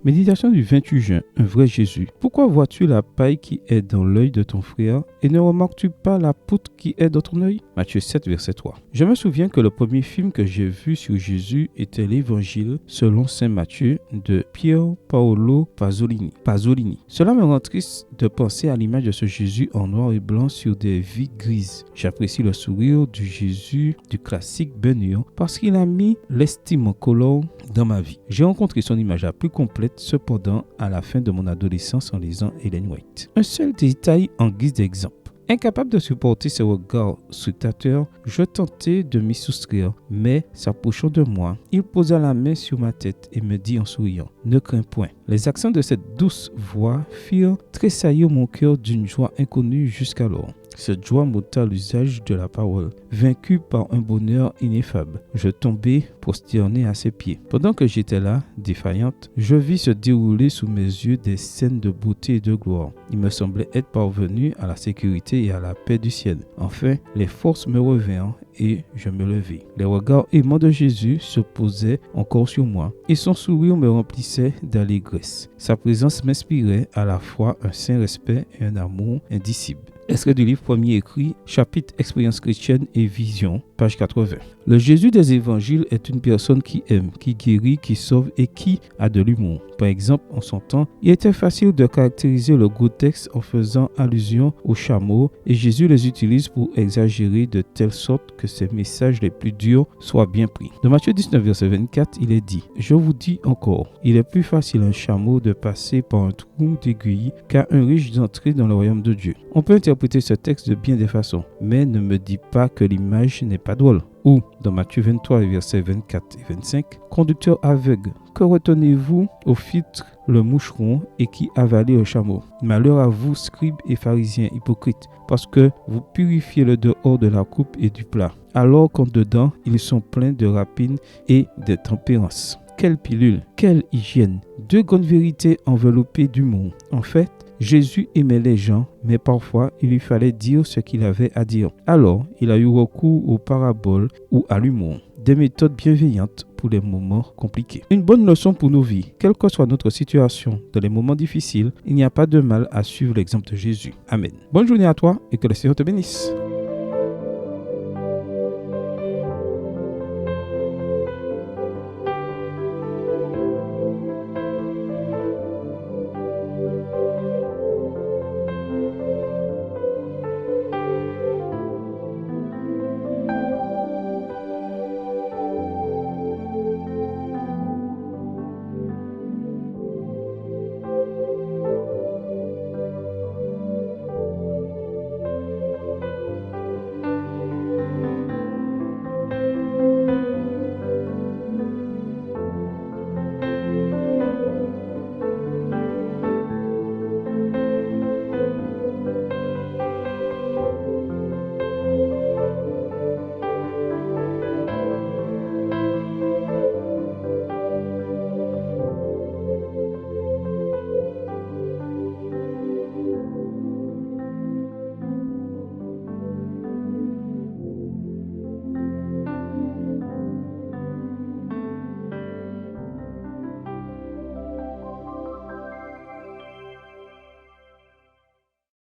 Méditation du 28 juin, un vrai Jésus. Pourquoi vois-tu la paille qui est dans l'œil de ton frère et ne remarques-tu pas la poutre qui est dans ton œil? Matthieu 7, verset 3. Je me souviens que le premier film que j'ai vu sur Jésus était l'Évangile selon saint Matthieu de Pier Paolo Pasolini. Cela me rend triste de penser à l'image de ce Jésus en noir et blanc sur des vies grises. J'apprécie le sourire du Jésus du classique Benhur parce qu'il a mis l'estime en couleur dans ma vie. J'ai rencontré son image la plus complète cependant à la fin de mon adolescence en lisant Ellen White. Un seul détail en guise d'exemple. Incapable de supporter ses regards scrutateurs, je tentais de m'y soustraire, mais s'approchant de moi, il posa la main sur ma tête et me dit en souriant « Ne crains point ». Les accents de cette douce voix firent tressaillir mon cœur d'une joie inconnue jusqu'alors. Cette joie m'ôta l'usage de la parole. Vaincu par un bonheur ineffable, je tombai prosterné à ses pieds. Pendant que j'étais là, défaillante, je vis se dérouler sous mes yeux des scènes de beauté et de gloire. Il me semblait être parvenu à la sécurité et à la paix du ciel. Enfin, les forces me revinrent et je me levai. Les regards aimants de Jésus se posaient encore sur moi et son sourire me remplissait d'allégresse. Sa présence m'inspirait à la fois un saint respect et un amour indicible. Extrait du livre Premier écrit, chapitre Expérience chrétienne et vision, page 80. Le Jésus des évangiles est une personne qui aime, qui guérit, qui sauve et qui a de l'humour. Par exemple, en son temps, il était facile de caractériser le grotesque en faisant allusion aux chameaux et Jésus les utilise pour exagérer de telle sorte que ses messages les plus durs soient bien pris. Dans Matthieu 19, verset 24, il est dit « Je vous dis encore, il est plus facile à un chameau de passer par un trou d'aiguille qu'à un riche d'entrer dans le royaume de Dieu. » On peut interpréter ce texte de bien des façons, mais ne me dis pas que l'image n'est pas drôle. Ou, dans Matthieu 23, versets 24 et 25, « Conducteur aveugle, que retenez-vous au filtre le moucheron et qui avalez le chameau? Malheur à vous, scribes et pharisiens hypocrites, parce que vous purifiez le dehors de la coupe et du plat, alors qu'en dedans, ils sont pleins de rapines et d'intempérance. » Quelle pilule, quelle hygiène! Deux grandes vérités enveloppées d'humour. En fait, Jésus aimait les gens, mais parfois il lui fallait dire ce qu'il avait à dire. Alors, il a eu recours aux paraboles ou à l'humour. Des méthodes bienveillantes pour les moments compliqués. Une bonne leçon pour nos vies. Quelle que soit notre situation, dans les moments difficiles, il n'y a pas de mal à suivre l'exemple de Jésus. Amen. Bonne journée à toi et que le Seigneur te bénisse.